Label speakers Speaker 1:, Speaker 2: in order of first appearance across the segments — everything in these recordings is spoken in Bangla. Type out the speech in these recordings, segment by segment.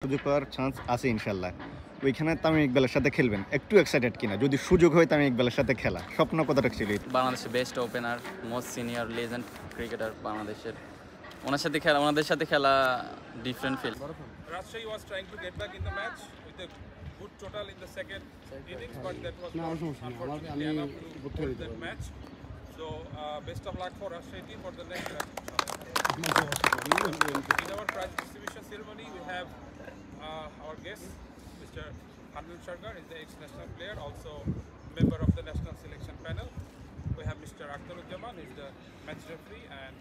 Speaker 1: সুযোগ পাওয়ার চান্স আছে ইনশাল্লাহ। ওইখানে তামিম ইকবালের সাথে খেলবেন, একটু এক্সাইটেড কিনা? যদি সুযোগ হয় তামিম ইকবালের সাথে খেলা, স্বপ্ন কতটা ছিল?
Speaker 2: বাংলাদেশের best opener, most senior legend cricketer বাংলাদেশের, ওনাদের সাথে খেলা different feel.
Speaker 3: Rajshahi was trying to get back in the match with a good total in the second innings, but that was not unfortunately enough to hold that match. So best of luck for Rajshahi team for the next match. In our prize distribution ceremony, we have our guest, Mr. Hanul Sarkar, is the ex-national player, also member of the national selection panel. We have Mr. Akhtaruzzaman, who is the match referee and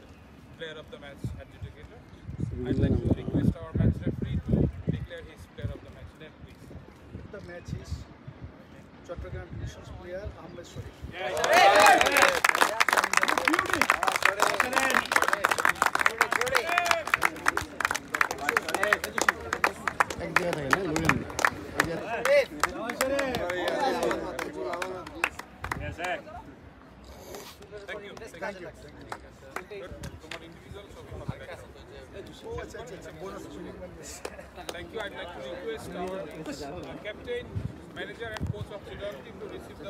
Speaker 3: player of the match adjudicator. I'd like to request our match referee to declare his player of the match name, please.
Speaker 4: The match is Chattogram Division's player Ahmed Sharif.
Speaker 3: Thank you.
Speaker 4: Thank you.
Speaker 3: From individual, so we have
Speaker 4: Bonus.
Speaker 3: Thank you. I'd like to request our captain, manager, and coach of Sridhar team to receive the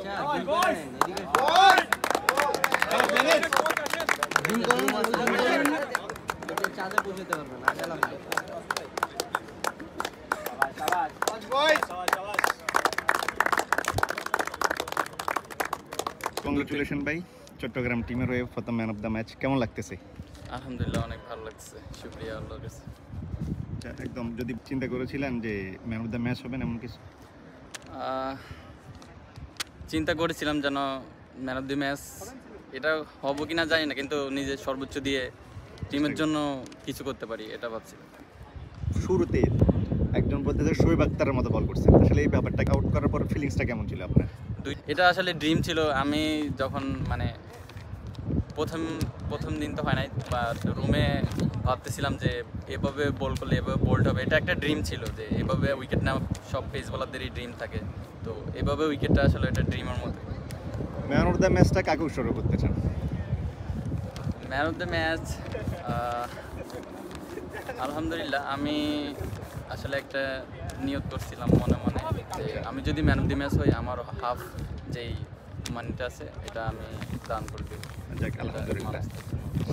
Speaker 1: congratulation ভাই, চট্টগ্রাম টিমের হয়ে প্রথম ম্যান অফ দ্য ম্যাচ। কেমন লাগতেছে?
Speaker 2: আলহামদুলিল্লাহ, অনেক ভালো লাগছে, শুকরিয়া আল্লাহর কাছে।
Speaker 1: একদম, যদি চিন্তা করেছিলেন যে ম্যান অফ দ্য ম্যাচ হবেন এমন কিছু?
Speaker 2: চিন্তা করেছিলাম যেন ম্যান অফ দি ম্যাচ এটা হবো কিনা জানি না, কিন্তু নিজের সর্বোচ্চ দিয়ে টিমের জন্য কিছু করতে পারি এটা ভাবছিলাম।
Speaker 1: শুরুতে একজন বলতেছে শোয়েব আক্তারের মতো বল করছেন, আসলে এই ব্যাপারটা আউট করার পর ফিলিংসটা কেমন ছিল আপনার?
Speaker 2: এটা আসলে ড্রিম ছিল। আমি যখন প্রথম দিন তো হয় নাই, বা রুমে ভাবতেছিলাম যে এভাবে বল করলে এভাবে বোল্ড হবে। এটা একটা ড্রিম ছিল যে এভাবে উইকেট নেওয়া সব পেস বলারদেরই ড্রিম থাকে, তো এভাবে উইকেটটা আসলে এটা ড্রিমের মতো।
Speaker 1: ম্যান অফ দ্য ম্যাচটা কাকে উৎসর্গ করতে চান?
Speaker 2: ম্যান অফ দ্য ম্যাচ আলহামদুলিল্লাহ, আমি আসলে একটা নিয়ত করছিলাম মনে মনে যে আমি যদি ম্যান অফ দি ম্যাচ হই, আমার হাফ যেই মানিটা আছে এটা আমি দান করে দেব।
Speaker 1: যাক আলহামদুলিল্লাহ।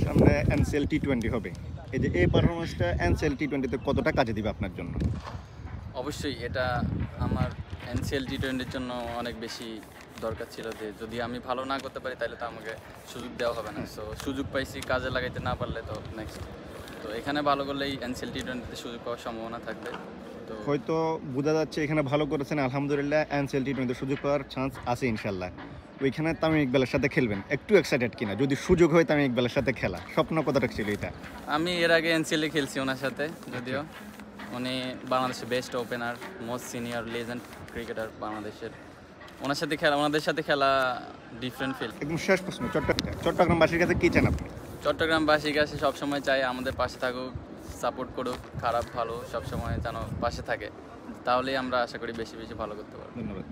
Speaker 1: সামনে এনসিএল টি20 হবে, এই যে এই পারফরমেন্সটা এনসিএল টি20তে কতটা কাজে দিবে আপনার জন্য?
Speaker 2: অবশ্যই এটা আমার এনসিএল টি20-র জন্য অনেক বেশি দরকার ছিল, যে যদি আমি ভালো না করতে পারি তাহলে তো আমাকে সুযোগ দেওয়া হবে না। সো সুযোগ পাইছি, কাজে লাগাইতে না পারলে তো নেক্সট, তো এখানে ভালো করলেই এনসিএল টি20তে সুযোগ পাওয়ার সম্ভাবনা থাকবে। তো
Speaker 1: হয়তো বোঝা যাচ্ছে এখানে ভালো করেছেন আলহামদুলিল্লাহ, এনসিএল টি20তে সুযোগ পাওয়ার চান্স আছে ইনশাল্লাহ। ওইখানে তামিম ইকবালের সাথে খেলবেন, একটু এক্সাইটেড কিনা? যদি সুযোগ হয় তামিম ইকবালের সাথে খেলা, স্বপ্ন কতটা ছিল এটা?
Speaker 2: আমি এর আগে এনসিএলে খেলছি ওনার সাথে, যদিও উনি বাংলাদেশের best opener, most senior legend cricketer বাংলাদেশের, ওনাদের সাথে খেলা ডিফারেন্ট ফিল।
Speaker 1: একদম শেষ প্রশ্ন, চট্টগ্রামবাসীর কাছে কী চান আপনি?
Speaker 2: চট্টগ্রামবাসীর কাছে সবসময় চাই আমাদের পাশে থাকুক, সাপোর্ট করুক, খারাপ ভালো সবসময় যেন পাশে থাকে, তাহলেই আমরা আশা করি বেশি বেশি ভালো করতে পারবো।
Speaker 1: ধন্যবাদ।